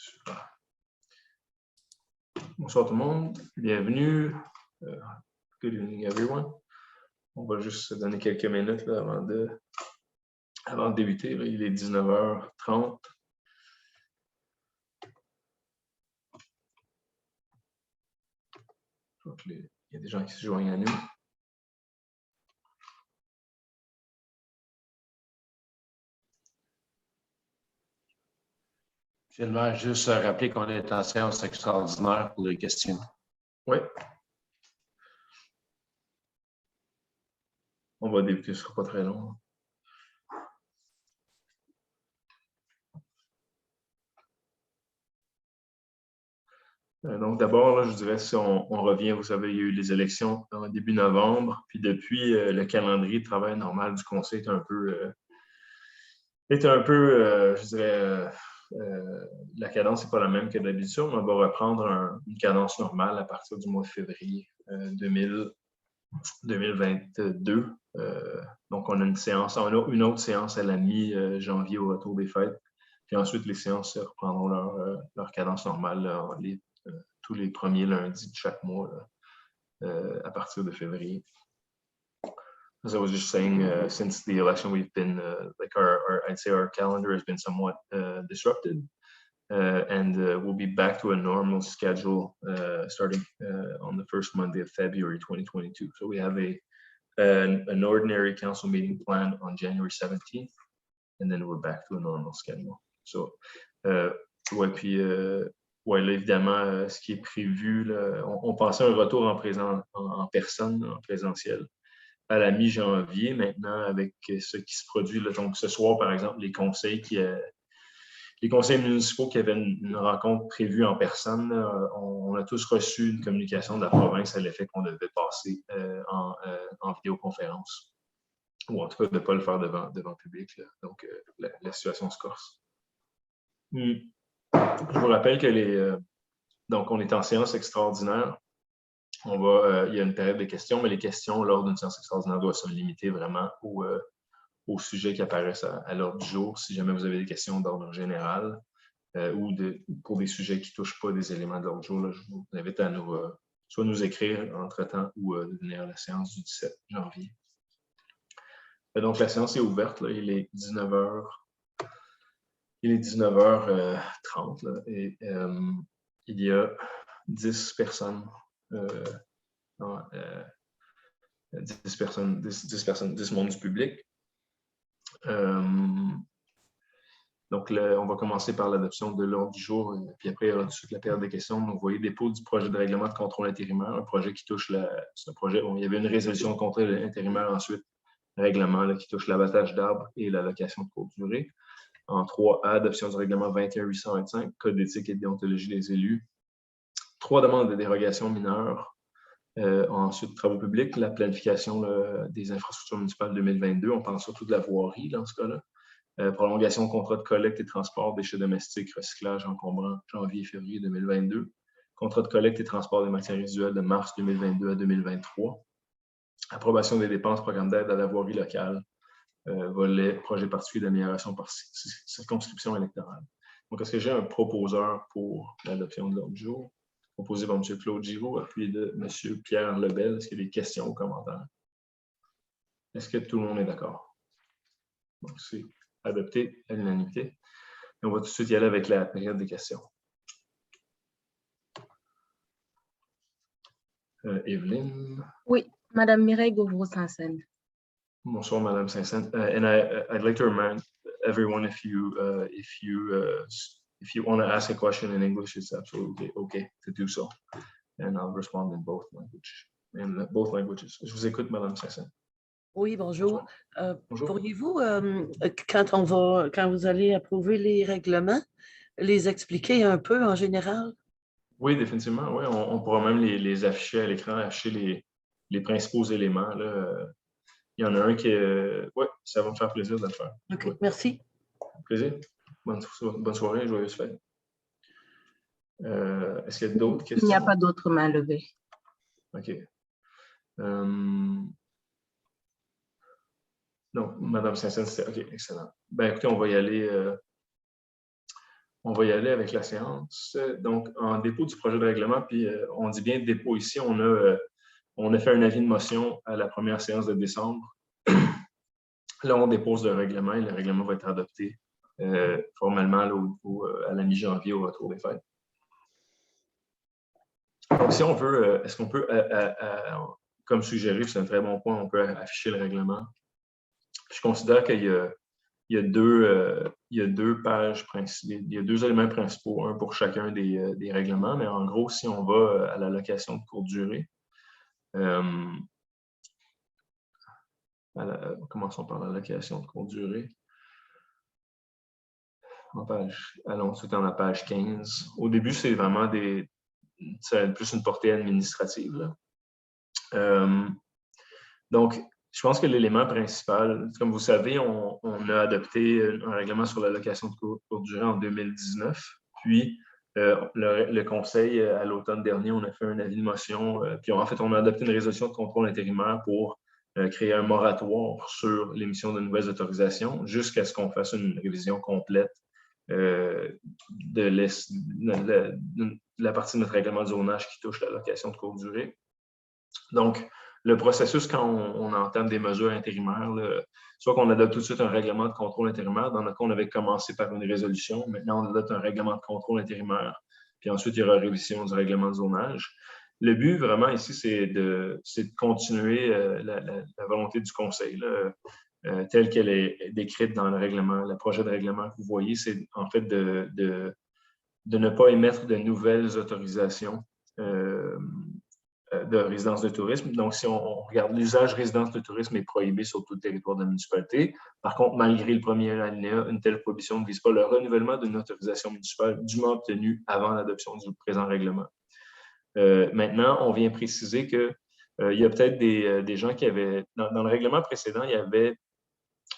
Super. Bonsoir tout le monde, bienvenue. Good evening everyone. On va juste se donner quelques minutes là, avant de débuter. Là. Il est 19h30. Il y a des gens qui se joignent à nous. Finalement, juste rappeler qu'on est en séance extraordinaire pour les questions. Oui. On va débuter, ce ne sera pas très long. Donc d'abord, je dirais, si on revient, vous savez, il y a eu les élections en début novembre, puis depuis, le calendrier de travail normal du Conseil est un peu, je dirais, la cadence n'est pas la même que d'habitude. On va reprendre une cadence normale à partir du mois de février 2022. Donc, on a une autre séance à la mi-janvier au retour des fêtes. Puis ensuite, les séances reprendront leur cadence normale tous les premiers lundis de chaque mois à partir de février. As I was just saying, since the election, we've been I'd say our calendar has been somewhat disrupted, and we'll be back to a normal schedule starting on the first Monday of February 2022. So we have an ordinary council meeting planned on January 17th, and then we're back to a normal schedule. So, ouais, puis ouais, là, évidemment, ce qui est prévu, là, on pensait un retour en personne, en présentiel, à la mi-janvier. Maintenant, avec ce qui se produit, là, donc ce soir, par exemple, les conseils municipaux qui avaient une rencontre prévue en personne, on a tous reçu une communication de la province à l'effet qu'on devait passer en vidéoconférence, ou en tout cas de ne pas le faire devant le public. Là. Donc, la situation se corse. Je vous rappelle que donc on est en séance extraordinaire. Il y a une période de questions, mais les questions lors d'une séance extraordinaire doivent se limiter vraiment aux sujets qui apparaissent à l'ordre du jour. Si jamais vous avez des questions d'ordre général ou pour des sujets qui ne touchent pas des éléments de l'ordre du jour, là, je vous invite à soit nous écrire entre-temps ou de venir à la séance du 17 janvier. Donc, la séance est ouverte. Là, il est 19h. Il est 19h30 là, et il y a 10 personnes. 10 membres du public. Donc, on va commencer par l'adoption de l'ordre du jour, puis après, il y aura tout de suite la période des questions. Donc, vous voyez, dépôt du projet de règlement de contrôle intérimaire, un projet qui touche ce projet. Bon, il y avait une résolution de contrôle intérimaire ensuite, règlement là, qui touche l'abattage d'arbres et la location de courte durée. En 3A, adoption du règlement 21.825, code d'éthique et de déontologie des élus. 3 demandes de dérogation mineures. Ensuite, travaux publics, la planification des infrastructures municipales 2022. On parle surtout de la voirie dans ce cas-là. Prolongation de contrat de collecte et transport des déchets domestiques, recyclage encombrant janvier et février 2022. Contrat de collecte et transport des matières résiduelles de mars 2022 à 2023. Approbation des dépenses, programme d'aide à la voirie locale. Volet projet particulier d'amélioration par circonscription électorale. Donc, est-ce que j'ai un proposeur pour l'adoption de l'ordre du jour? Proposé par M. Claude Giroux, appuyé de M. Pierre Lebel. Est-ce qu'il y a des questions ou commentaires? Est-ce que tout le monde est d'accord? Donc, c'est adopté à l'unanimité. Et on va tout de suite y aller avec la période des questions. Evelyne? Oui, Madame Mireille Gauvreau-Sansen. Bonsoir, Madame Sansen. And I'd like to remind everyone if you want to ask a question in English, it's absolutely okay to do so. And I'll respond in both languages. Je vous écoute, Madame Sansen. Oui, bonjour. Bonjour. Pourriez-vous, quand vous allez approuver les règlements, les expliquer un peu en général? Oui, définitivement. Oui, on pourra même les afficher à l'écran, afficher les principaux éléments. Là. Il y en a un qui est... Oui, ça va me faire plaisir de le faire. OK, ouais. Merci. Plaisir. Bonne soirée, joyeuse fête. Est-ce qu'il y a d'autres questions? Il n'y a pas d'autres mains levées. OK. Non, Madame Sansen, c'est OK, excellent. Ben, écoutez, on va y aller. On va y aller avec la séance. Donc, en dépôt du projet de règlement, puis on dit bien dépôt ici, on a fait un avis de motion à la première séance de décembre. Là, on dépose le règlement et le règlement va être adopté formellement là, à la mi-janvier au retour des fêtes. Donc, si on veut, est-ce qu'on peut, comme suggéré, c'est un très bon point, on peut afficher le règlement. Je considère qu'il y a deux pages principales, il y a deux éléments principaux, un pour chacun des règlements, mais en gros, si on va à l'allocation de courte durée, commençons par l'allocation de courte durée. Allons tout en la page 15. Au début, c'est vraiment plus une portée administrative. Donc, je pense que l'élément principal, comme vous savez, on a adopté un règlement sur l'allocation de courte durée en 2019. Puis, le Conseil, à l'automne dernier, on a fait un avis de motion. Puis, en fait, on a adopté une résolution de contrôle intérimaire pour créer un moratoire sur l'émission de nouvelles autorisations jusqu'à ce qu'on fasse une révision complète de la partie de notre règlement de zonage qui touche l'allocation de courte durée. Donc, le processus, quand on entame des mesures intérimaires, soit qu'on adopte tout de suite un règlement de contrôle intérimaire. Dans notre cas, on avait commencé par une résolution. Maintenant, on adopte un règlement de contrôle intérimaire. Puis ensuite, il y aura une révision du règlement de zonage. Le but, vraiment, ici, c'est de continuer la volonté du Conseil, telle qu'elle est décrite dans le règlement. Le projet de règlement que vous voyez, c'est en fait de ne pas émettre de nouvelles autorisations de résidence de tourisme. Donc, si on regarde l'usage résidence de tourisme est prohibé sur tout le territoire de la municipalité. Par contre, malgré le premier alinéa, une telle prohibition ne vise pas le renouvellement d'une autorisation municipale dûment obtenue avant l'adoption du présent règlement. Maintenant, on vient préciser qu'il y a peut-être des gens qui avaient, dans le règlement précédent,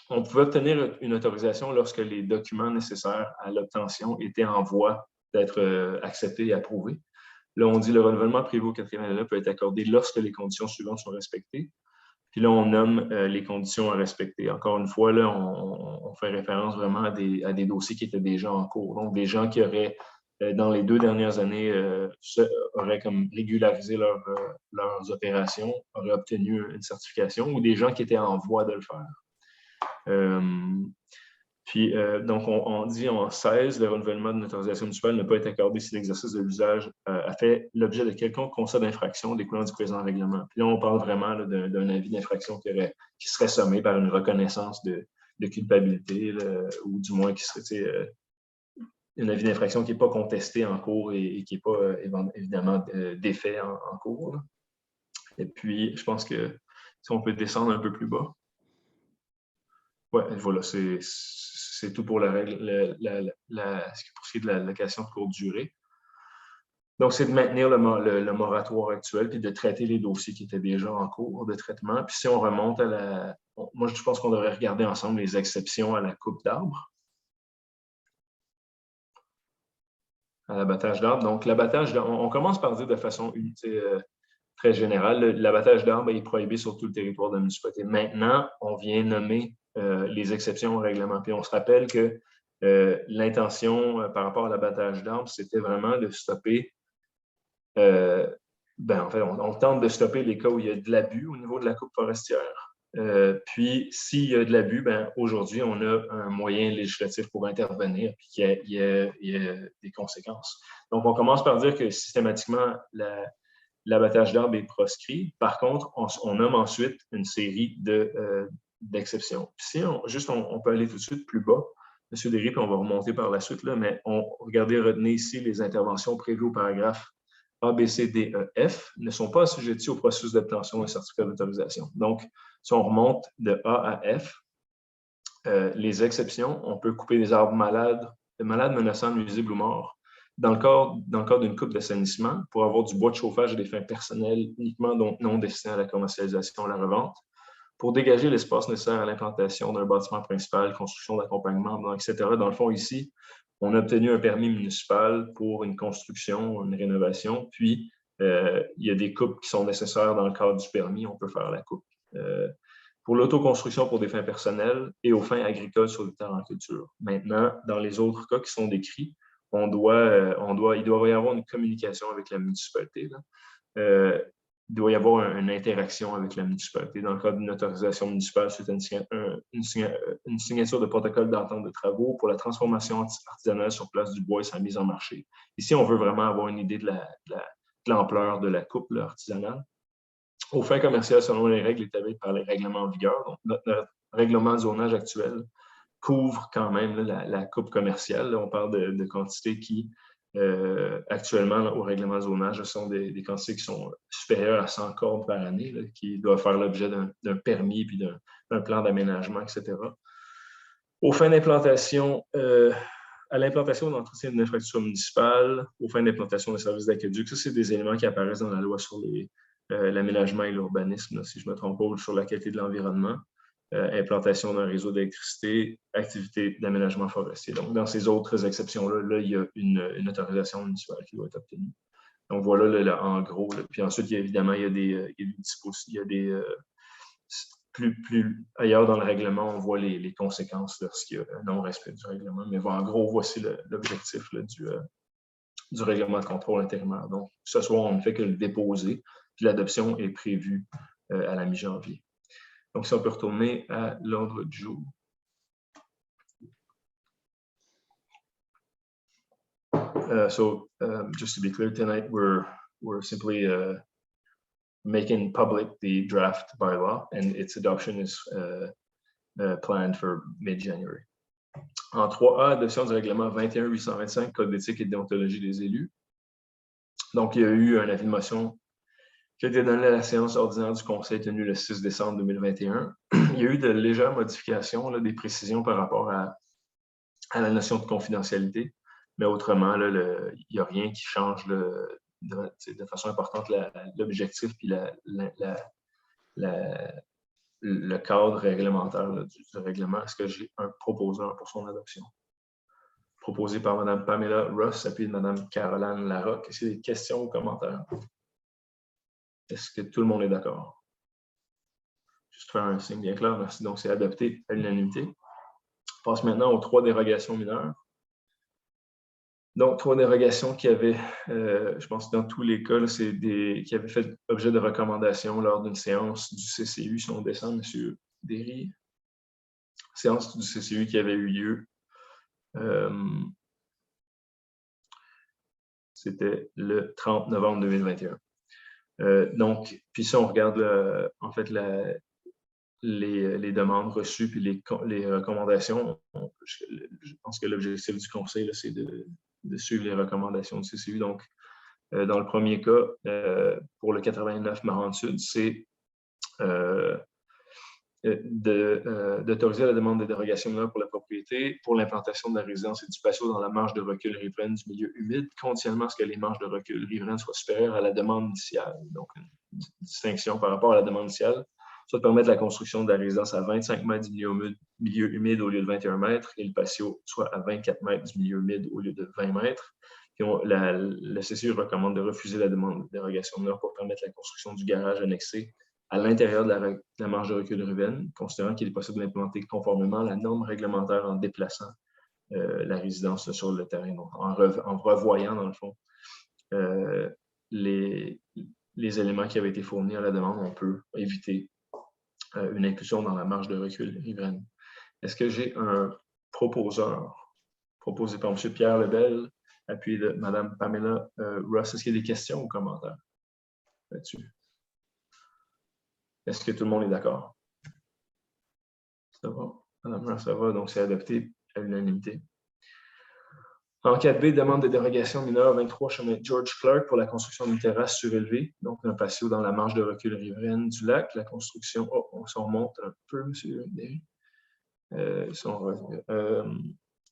on pouvait obtenir une autorisation lorsque les documents nécessaires à l'obtention étaient en voie d'être acceptés et approuvés. Là, on dit le renouvellement prévu au 4e alinéa peut être accordé lorsque les conditions suivantes sont respectées. Puis là, on nomme les conditions à respecter. Encore une fois, là, on fait référence vraiment à des dossiers qui étaient déjà en cours. Donc, des gens qui auraient, dans les 2 dernières années, auraient comme régularisé leurs opérations, auraient obtenu une certification, ou des gens qui étaient en voie de le faire. Donc, on dit en 16, le renouvellement d'une autorisation municipale ne peut être accordé si l'exercice de l'usage a fait l'objet de quelconque constat d'infraction découlant du présent règlement. Puis là, on parle vraiment d'un avis d'infraction qui serait sommé par une reconnaissance de culpabilité, ou du moins qui serait un avis d'infraction qui n'est pas contesté en cours et qui n'est pas évidemment défait en cours. Là. Et puis, je pense que si on peut descendre un peu plus bas. Oui, voilà, c'est tout pour la règle, pour ce qui est de la location de courte durée. Donc, c'est de maintenir le moratoire actuel puis de traiter les dossiers qui étaient déjà en cours de traitement. Puis si on remonte moi, je pense qu'on devrait regarder ensemble les exceptions à la coupe d'arbres. À l'abattage d'arbres. Donc, l'abattage d'arbres, on commence par dire de façon très générale, l'abattage d'arbres est prohibé sur tout le territoire de la municipalité. Maintenant, on vient nommer les exceptions au règlement. Puis on se rappelle que l'intention par rapport à l'abattage d'arbres, c'était vraiment de stopper, en fait, on tente de stopper les cas où il y a de l'abus au niveau de la coupe forestière. Puis, s'il y a de l'abus, aujourd'hui, on a un moyen législatif pour intervenir, puis qu'il y a des conséquences. Donc, on commence par dire que systématiquement, l'abattage d'arbres est proscrit. Par contre, on nomme ensuite une série d'exceptions. Si on peut aller tout de suite plus bas, M. Derry, puis on va remonter par la suite, là, mais regardez, retenez ici les interventions prévues au paragraphe A, B, C, D, E, F ne sont pas assujetties au processus d'obtention d'un certificat d'autorisation. Donc, si on remonte de A à F, les exceptions, on peut couper des arbres malades menaçants, nuisibles ou morts. Dans le cas d'une coupe d'assainissement, pour avoir du bois de chauffage à des fins personnelles uniquement non destinées à la commercialisation ou à la revente, pour dégager l'espace nécessaire à l'implantation d'un bâtiment principal, construction d'accompagnement, etc. Dans le fond, ici, on a obtenu un permis municipal pour une construction, une rénovation, puis il y a des coupes qui sont nécessaires dans le cadre du permis, on peut faire la coupe. Pour l'autoconstruction pour des fins personnelles et aux fins agricoles sur des terres en culture. Maintenant, dans les autres cas qui sont décrits, il doit y avoir une communication avec la municipalité. Là. Il doit y avoir une interaction avec la municipalité. Dans le cadre d'une autorisation municipale, c'est une signature de protocole d'entente de travaux pour la transformation artisanale sur place du bois et sa mise en marché. Ici, on veut vraiment avoir une idée de l'ampleur de la coupe là, artisanale. Aux fins commerciales, selon les règles établies par les règlements en vigueur, donc notre règlement de zonage actuel couvre quand même là, la coupe commerciale. Là, on parle de quantités qui, actuellement, là, au règlement de zonage, sont des quantités qui sont supérieures à 100 cordes par année, là, qui doivent faire l'objet d'un permis puis d'un plan d'aménagement, etc. Aux fins d'implantation, à l'implantation d'entretien d'une infrastructure municipale, aux fins d'implantation des services d'aqueduc, ça, c'est des éléments qui apparaissent dans la loi sur l'aménagement et l'urbanisme, si je ne me trompe pas, ou sur la qualité de l'environnement. Implantation d'un réseau d'électricité, activité d'aménagement forestier. Donc, dans ces autres exceptions-là, là, il y a une autorisation municipale qui doit être obtenue. Donc, voilà, là, en gros. Là. Puis ensuite, évidemment, il y a des plus ailleurs dans le règlement, on voit les conséquences lorsqu'il y a un non-respect du règlement. Mais en gros, voici l'objectif du règlement de contrôle intérimaire. Donc, ce soir, on ne fait que le déposer, puis l'adoption est prévue à la mi-janvier. Donc, si on peut retourner à l'ordre du jour. Just to be clear, tonight we're simply making public the draft bylaw, and its adoption is planned for mid-January. En 3A, adoption du règlement 21-825, Code d'éthique et de déontologie des élus. Donc, il y a eu un avis de motion qui a été donné à la séance ordinaire du Conseil tenue le 6 décembre 2021. Il y a eu de légères modifications, là, des précisions par rapport à la notion de confidentialité, mais autrement, là, il n'y a rien qui change de façon importante l'objectif et le cadre réglementaire là, du règlement. Est-ce que j'ai un proposeur pour son adoption? Proposé par Mme Pamela Ross, appuyé de Mme Caroline Larocque. Est-ce qu'il y a des questions ou commentaires? Est-ce que tout le monde est d'accord? Juste faire un signe bien clair, merci. Donc, c'est adopté à l'unanimité. On passe maintenant aux 3 dérogations mineures. Donc, 3 dérogations qui avaient, je pense que dans tous les cas, c'est qui avaient fait objet de recommandations lors d'une séance du CCU, si on descend, M. Derry. Séance du CCU qui avait eu lieu. C'était le 30 novembre 2021. Donc, puis si on regarde en fait les demandes reçues puis les recommandations, je pense que l'objectif du Conseil, c'est de suivre les recommandations du CCU. Donc, dans le premier cas, pour le 89 Maranthe-Sud, c'est d'autoriser la demande de dérogation mineure pour la propriété pour l'implantation de la résidence et du patio dans la marge de recul riveraine du milieu humide, conditionnellement à ce que les marges de recul riveraines soient supérieures à la demande initiale. Donc, une distinction par rapport à la demande initiale, soit de permettre la construction de la résidence à 25 mètres du milieu humide au lieu de 21 mètres et le patio soit à 24 mètres du milieu humide au lieu de 20 mètres. Puis le CCU recommande de refuser la demande de dérogation mineure pour permettre la construction du garage annexé à l'intérieur de la marge de recul riveraine, considérant qu'il est possible d'implanter conformément à la norme réglementaire en déplaçant la résidence sur le terrain, donc en revoyant, dans le fond, les éléments qui avaient été fournis à la demande, on peut éviter une inclusion dans la marge de recul riveraine. Est-ce que j'ai un proposeur proposé par M. Pierre Lebel, appuyé de Mme Pamela Ross? Est-ce qu'il y a des questions ou commentaires là-dessus? Est-ce que tout le monde est d'accord? Ça va. Mme Ross, ça va. Donc, c'est adopté à l'unanimité. En 4B, demande de dérogation mineure 23 chemin George Clark pour la construction d'une terrasse surélevée, donc un patio dans la marge de recul riveraine du lac. La construction, on s'en remonte un peu, M. Derry.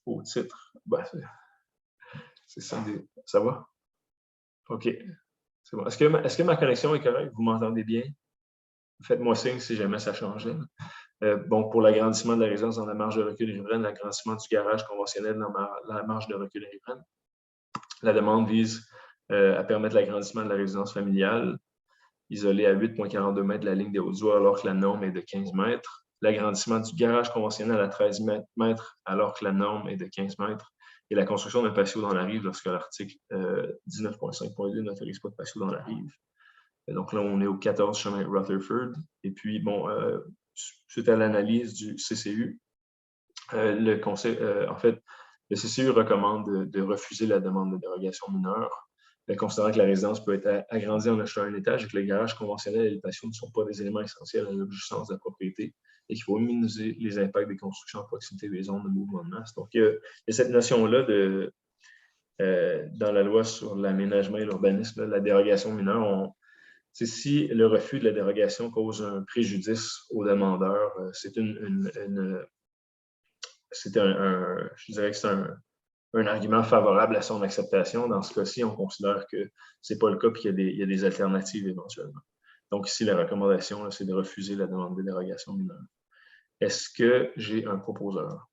Au titre, ben, c'est ça. Ça va? OK. C'est bon. Est-ce que ma connexion est correcte? Vous m'entendez bien? Faites-moi signe si jamais ça changeait. Bon, pour l'agrandissement de la résidence dans la marge de recul riveraine, l'agrandissement du garage conventionnel dans la marge de recul riveraine. La demande vise à permettre l'agrandissement de la résidence familiale, isolée à 8,42 mètres de la ligne des Hautes-Eaux, alors que la norme est de 15 mètres. L'agrandissement du garage conventionnel à 13 mètres, alors que la norme est de 15 mètres. et la construction d'un patio dans la rive lorsque l'article 19.5.2 n'autorise pas de patio dans la rive. Et donc là, on est au 14 chemin Rutherford. Et puis, bon, suite à l'analyse du CCU, le conseil, en fait, le CCU recommande de refuser la demande de dérogation mineure, considérant que la résidence peut être agrandie en achetant un étage et que le garage conventionnel et les patios ne sont pas des éléments essentiels à l'objectance de la propriété et qu'il faut minimiser les impacts des constructions à proximité des zones de mouvement de masse. Donc, il y a cette notion-là dans la loi sur l'aménagement et l'urbanisme, la dérogation mineure. Si le refus de la dérogation cause un préjudice aux demandeurs, je dirais que c'est un argument favorable à son acceptation. Dans ce cas-ci, on considère que ce n'est pas le cas et qu'il y a des alternatives éventuellement. Donc ici, la recommandation, c'est de refuser la demande de dérogation mineure. Est-ce que j'ai un proposeur?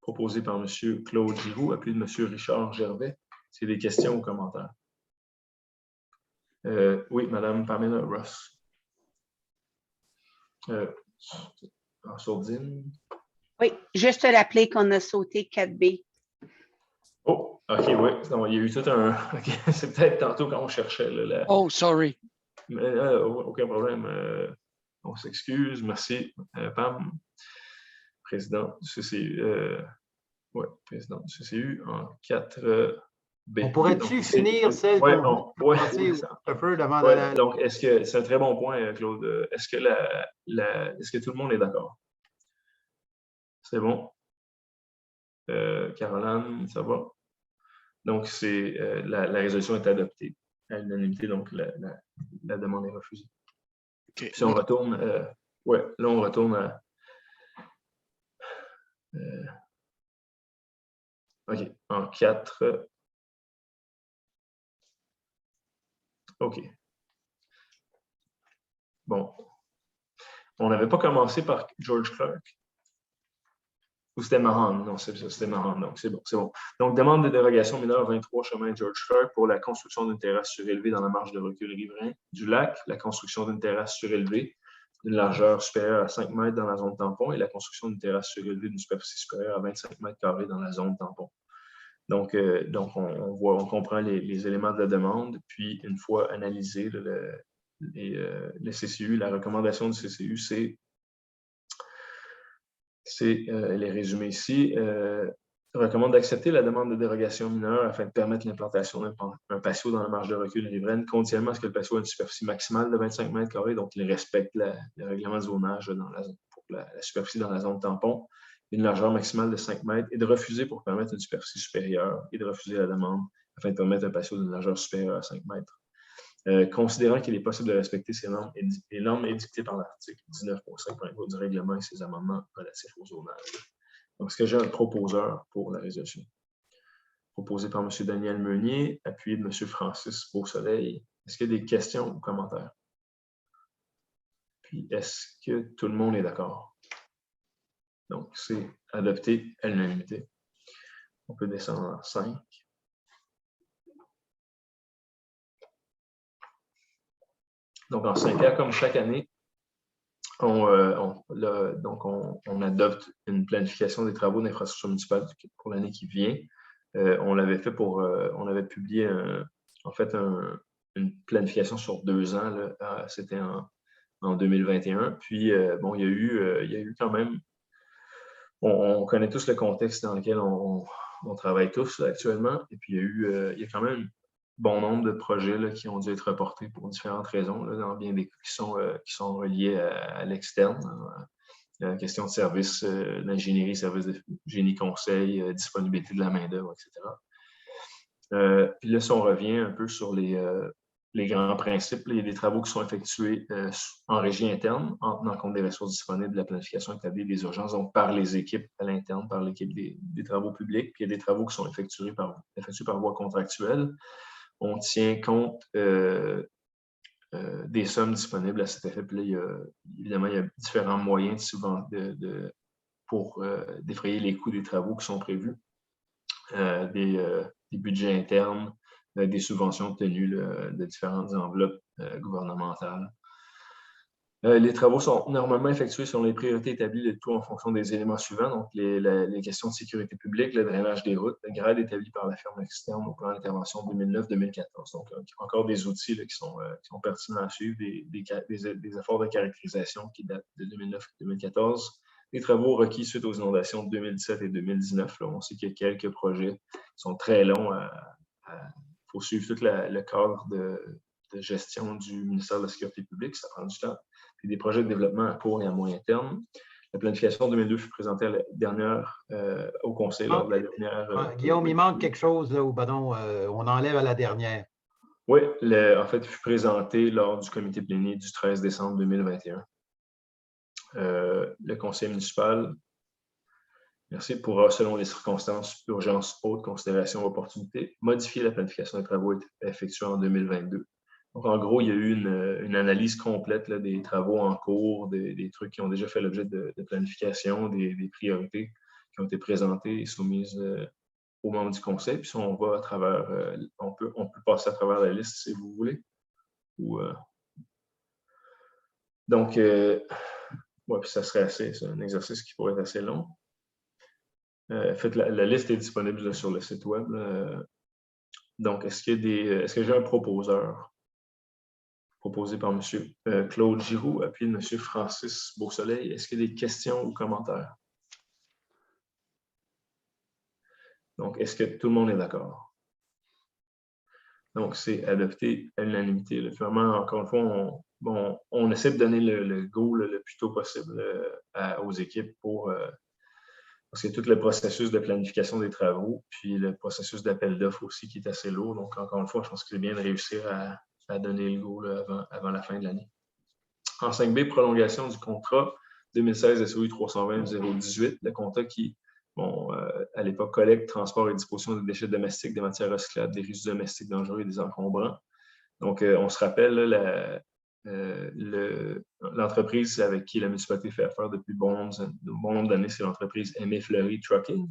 Proposé par M. Claude Giroux, appelé de M. Richard Gervais. C'est des questions ou commentaires? Oui, Mme Pamela Ross. En sourdine. Oui, juste rappeler qu'on a sauté 4B. Oh, OK, oui. Non, il y a eu tout un... Okay. C'est peut-être tantôt quand on cherchait. Là, Oh, sorry. Aucun problème. On s'excuse. Merci, Pam. Président du CCU. Oui, président du CCU en 4B. On pourrait-tu finir celle qu'on ouais, un peu avant de... Donc, est-ce que c'est un très bon point, Claude? Est-ce que, est-ce que tout le monde est d'accord? C'est bon? Caroline, ça va? Donc, la résolution est adoptée à l'unanimité, donc la demande est refusée. Okay. Si on retourne, là, on retourne à... OK, en 4. OK. Bon. On n'avait pas commencé par George Clark. Ou c'était Mahan? Non, c'est ça, c'était Mahan. Donc, c'est bon, c'est bon. Donc, demande de dérogation mineure 23 chemin George Clark pour la construction d'une terrasse surélevée dans la marge de recul riverain du lac, la construction d'une terrasse surélevée d'une largeur supérieure à 5 mètres dans la zone tampon et la construction d'une terrasse surélevée d'une superficie supérieure à 25 mètres carrés dans la zone tampon. Donc on comprend les éléments de la demande, puis une fois analysé le CCU, la recommandation du CCU, elle est résumée ici, recommande d'accepter la demande de dérogation mineure afin de permettre l'implantation d'un patio dans la marge de recul riveraine, conditionnement à ce que le patio ait une superficie maximale de 25 mètres carrés, donc il respecte le règlement de zonage pour la superficie dans la zone tampon, une largeur maximale de 5 mètres, et de refuser pour permettre une superficie supérieure, et de refuser la demande afin de permettre un patio d'une largeur supérieure à 5 mètres. Considérant qu'il est possible de respecter ces normes, les normes édictées par l'article 19.5 du règlement et ses amendements relatifs au zonage. Donc, est-ce que j'ai un proposeur pour la résolution? Proposé par M. Daniel Meunier, appuyé de M. Francis Beausoleil. Est-ce qu'il y a des questions ou commentaires? Puis, est-ce que tout le monde est d'accord? Donc, c'est adopté à l'unanimité. On peut descendre en 5. Donc, en 5 ans, comme chaque année, on adopte une planification des travaux d'infrastructure municipale pour l'année qui vient. On l'avait fait on avait publié une planification sur 2 ans. C'était en 2021. Puis, bon, il y a eu quand même, on connaît tous le contexte dans lequel on travaille tous là, actuellement. Et puis, il y a quand même bon nombre de projets là, qui ont dû être reportés pour différentes raisons, là, dans bien des cas qui sont reliés à l'externe. Question de services d'ingénierie, services de génie conseil, disponibilité de la main-d'œuvre, etc. Puis là, si on revient un peu sur les grands principes, il y a des travaux qui sont effectués en régie interne, en tenant compte des ressources disponibles, de la planification établie, des urgences, donc par les équipes à l'interne, par l'équipe des travaux publics. Puis il y a des travaux qui sont effectués par voie contractuelle. On tient compte des sommes disponibles à cet effet. Puis là, évidemment, il y a différents moyens pour défrayer les coûts des travaux qui sont prévus, des budgets internes, des subventions obtenues de différentes enveloppes gouvernementales. Les travaux sont normalement effectués selon les priorités établies, le tout en fonction des éléments suivants, donc les questions de sécurité publique, le drainage des routes, le grade établi par la firme externe au plan d'intervention 2009-2014. Donc, encore des outils là, qui sont pertinents à suivre, des efforts de caractérisation qui datent de 2009-2014, les travaux requis suite aux inondations de 2017 et 2019. Là, on sait qu'il y a quelques projets qui sont très longs. Il faut suivre tout le cadre de gestion du ministère de la Sécurité publique, ça prend du temps. Puis des projets de développement à court et à moyen terme. La planification 2002 fut présentée au Conseil lors de la dernière. Guillaume, il manque quelque chose, là, ou pardon, on enlève à la dernière. Oui, en fait, il fut présenté lors du comité plénier du 13 décembre 2021. Le conseil municipal, merci, pourra, selon les circonstances, urgence, haute considération, opportunité, modifier la planification des travaux effectués en 2022. Donc, en gros, il y a eu une analyse complète là, des travaux en cours, des trucs qui ont déjà fait l'objet de planification, des priorités qui ont été présentées et soumises aux membres du conseil. Puis, on va à travers, on peut passer à travers la liste si vous voulez. Donc, ouais, puis ça serait c'est un exercice qui pourrait être assez long. En fait, la liste est disponible là, sur le site web. Donc, est-ce que j'ai un proposeur? Proposé par M. Claude Giroux, appuyé de M. Francis Beausoleil. Est-ce qu'il y a des questions ou commentaires? Donc, est-ce que tout le monde est d'accord? Donc, c'est adopté à l'unanimité. Vraiment, encore une fois, on essaie de donner le go le plus tôt possible aux équipes parce que tout le processus de planification des travaux, puis le processus d'appel d'offres aussi qui est assez lourd. Donc, encore une fois, je pense que c'est bien de réussir à donner le go là, avant la fin de l'année. En 5B, prolongation du contrat 2016 SOU 320-018, le contrat qui, à l'époque, collecte, transport et disposition des déchets domestiques, des matières recyclables, des résidus domestiques dangereux et des encombrants. Donc, on se rappelle là, l'entreprise avec qui la municipalité fait affaire depuis bon nombre d'années, c'est l'entreprise Aimé Fleury Trucking.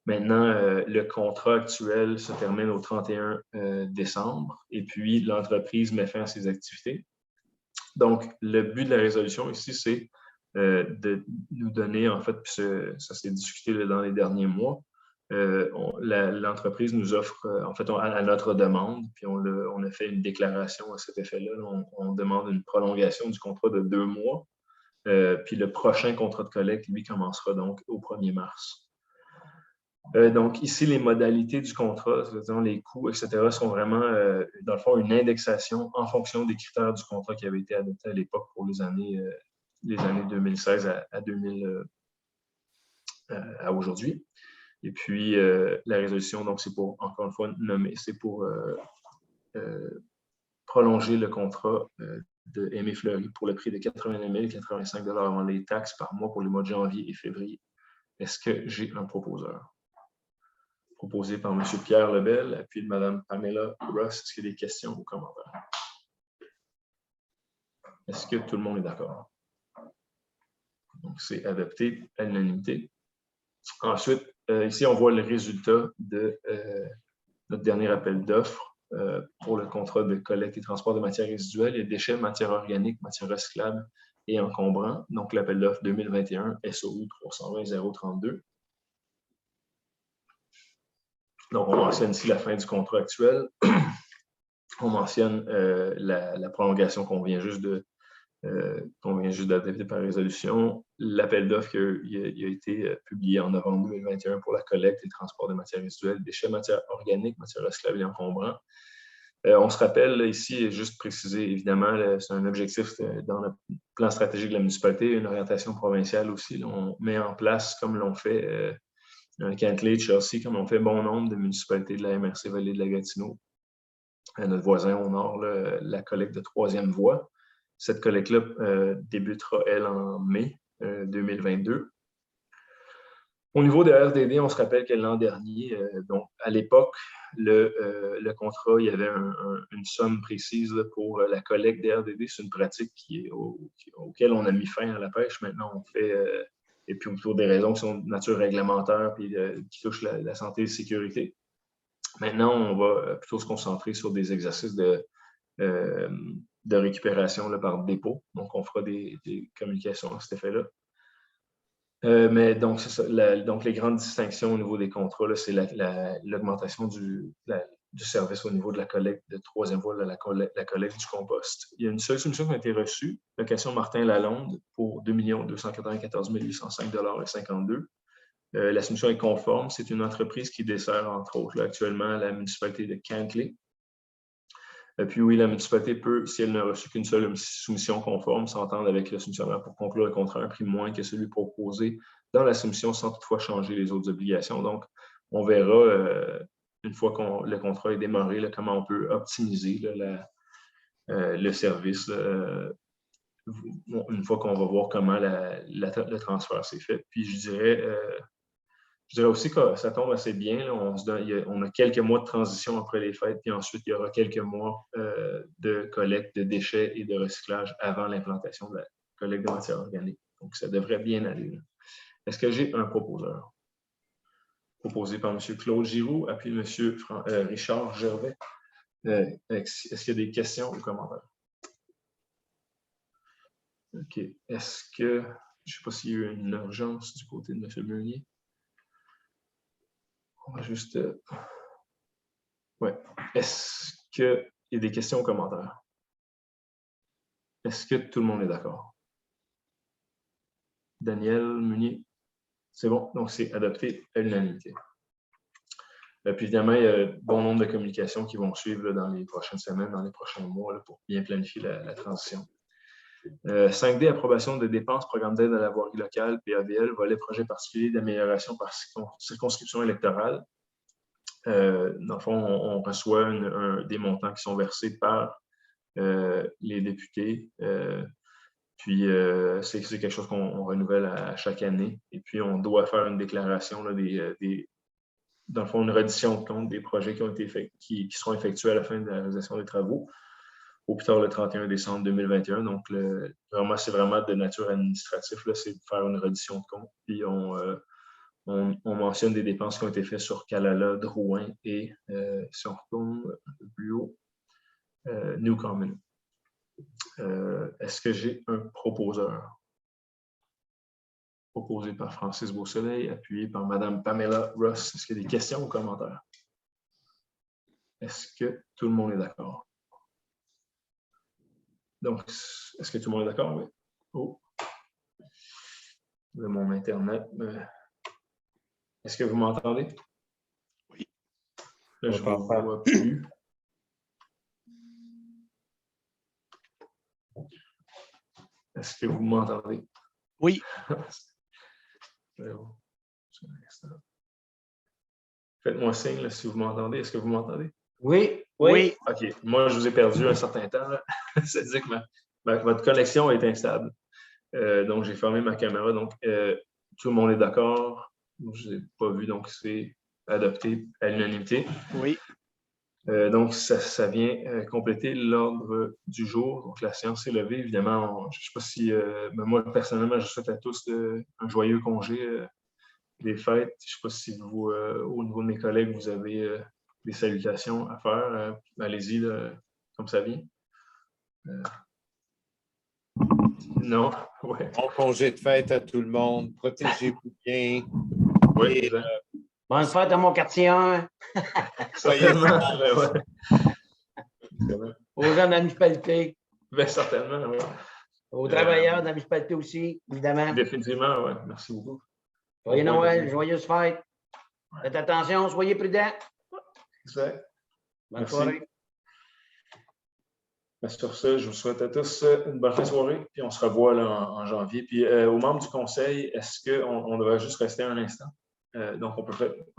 Maintenant, le contrat actuel se termine au 31 décemembre et puis l'entreprise met fin à ses activités. Donc, le but de la résolution ici, c'est de nous donner, en fait, puis ça s'est discuté là, dans les derniers mois, l'entreprise nous offre, en fait, à notre demande, puis on a fait une déclaration à cet effet-là. On demande une prolongation du contrat de 2 mois, puis le prochain contrat de collecte, lui, commencera donc au 1er mars. Donc, ici, les modalités du contrat, c'est-à-dire les coûts, etc., sont vraiment, dans le fond, une indexation en fonction des critères du contrat qui avait été adopté à l'époque pour les années 2016 à aujourd'hui. Et puis, la résolution, donc, c'est pour, encore une fois, nommer, c'est pour prolonger le contrat de Aimé Fleury pour le prix de 89 085 $ avant les taxes par mois pour les mois de janvier et février. Est-ce que j'ai un proposeur? Proposé par M. Pierre Lebel, appuyé de Mme Pamela Ross. Est-ce qu'il y a des questions ou commentaires? Est-ce que tout le monde est d'accord? Donc, c'est adopté à l'unanimité. Ensuite, ici, on voit le résultat de notre dernier appel d'offres pour le contrat de collecte et transport de matières résiduelles et déchets, matières organiques, matières recyclables et encombrants. Donc, l'appel d'offres 2021 SOU 320-032. Donc, on mentionne ici la fin du contrat actuel. On mentionne la prolongation qu'on vient juste d'adopter par résolution. L'appel d'offres qui a été publié en novembre 2021 pour la collecte et le transport de matières résiduelles, déchets, matières organiques, matières recyclables et encombrants. On se rappelle ici, juste préciser, évidemment, c'est un objectif dans le plan stratégique de la municipalité, une orientation provinciale aussi. Là, on met en place, comme l'ont fait Kentley, Chelsea, comme on fait bon nombre de municipalités de la MRC Vallée de la Gatineau. Notre voisin au nord, la collecte de 3e voie. Cette collecte-là débutera, elle, en mai 2022. Au niveau de RDD, on se rappelle que l'an dernier, donc à l'époque, le contrat, il y avait une somme précise là, pour la collecte des RDD. C'est une pratique auquel on a mis fin à la pêche. Maintenant, on fait... et puis autour des raisons qui sont de nature réglementaire et qui touchent la santé et la sécurité. Maintenant, on va plutôt se concentrer sur des exercices de de récupération là, par dépôt. Donc, on fera des communications à cet effet-là. Mais donc, c'est ça. Donc, les grandes distinctions au niveau des contrats, c'est l'augmentation du service au niveau de la collecte de troisième voie, la collecte du compost. Il y a une seule soumission qui a été reçue, location Martin Lalonde, pour 2 294 805,52 $. La soumission est conforme. C'est une entreprise qui dessert, entre autres, là, actuellement, la municipalité de Cantley. Puis oui, la municipalité peut, si elle n'a reçu qu'une seule soumission conforme, s'entendre avec le soumissionnaire pour conclure le contrat à un prix moins que celui proposé dans la soumission sans toutefois changer les autres obligations. Donc, on verra, une fois que le contrat est démarré, là, comment on peut optimiser là, le service, une fois qu'on va voir comment le transfert s'est fait. Puis je dirais aussi que ça tombe assez bien. Là. On a quelques mois de transition après les fêtes, puis ensuite, il y aura quelques mois de collecte de déchets et de recyclage avant l'implantation de la collecte de matières organiques. Donc, ça devrait bien aller. Est-ce que j'ai un proposeur? Proposé par M. Claude Giroux, puis M. Richard Gervais. Est-ce qu'il y a des questions ou commentaires? OK. Est-ce que, je ne sais pas s'il y a eu une urgence du côté de M. Meunier? On va juste... Oui. Est-ce qu'il y a des questions ou commentaires? Est-ce que tout le monde est d'accord? Daniel Meunier? C'est bon. Donc, c'est adopté à l'unanimité. Puis évidemment, il y a bon nombre de communications qui vont suivre là, dans les prochaines semaines, dans les prochains mois, là, pour bien planifier la transition. 5D, approbation de dépenses, programme d'aide à la voirie locale, PAVL, volet projet particulier d'amélioration par circonscription électorale. Dans le fond, on reçoit des montants qui sont versés par les députés. Puis, c'est quelque chose qu'on renouvelle à chaque année. Et puis, on doit faire une déclaration, là, dans le fond, une reddition de compte des projets qui seront effectués à la fin de la réalisation des travaux, au plus tard le 31 décembre 2021. Donc, c'est vraiment de nature administrative, c'est de faire une reddition de compte. Puis, on mentionne des dépenses qui ont été faites sur Kalala, Drouin et, si on retourne un peu plus haut, Newcomen. Est-ce que j'ai un proposeur? Proposé par Francis Beausoleil, appuyé par Mme Pamela Ross. Est-ce qu'il y a des questions ou commentaires? Est-ce que tout le monde est d'accord? Donc, est-ce que tout le monde est d'accord? Oui. Oh. Mon Internet. Est-ce que vous m'entendez? Oui. Là, je ne vous vois plus. Est-ce que vous m'entendez? Oui. Faites-moi signe là, si vous m'entendez. Est-ce que vous m'entendez? Oui. Oui. OK. Moi, je vous ai perdu un certain temps. Ça veut dire que votre connexion est instable. Donc, j'ai fermé ma caméra. Donc, tout le monde est d'accord. Je n'ai pas vu, donc c'est adopté à l'unanimité. Oui. Donc, ça vient compléter l'ordre du jour. Donc, la séance est levée. Évidemment, je ne sais pas si... mais moi, personnellement, je souhaite à tous un joyeux congé des fêtes. Je ne sais pas si vous, au niveau de mes collègues, vous avez des salutations à faire. Allez-y, comme ça vient. Non? Ouais. Bon congé de fête à tout le monde. Protégez-vous bien. Oui, Et, Bonne fête à mon quartier 1. certainement. Aux gens de la municipalité. Bien, certainement, oui. Aux travailleurs de la municipalité aussi, évidemment. Définitivement, oui. Merci beaucoup. Joyeux Noël, joyeuses fêtes. Faites attention, soyez prudents. Exact. Bonne Merci. soirée. Sur ce, je vous souhaite à tous une bonne fin de soirée, puis on se revoit là, en janvier. Puis aux membres du conseil, est-ce qu'on devrait juste rester un instant? Donc, on peut faire.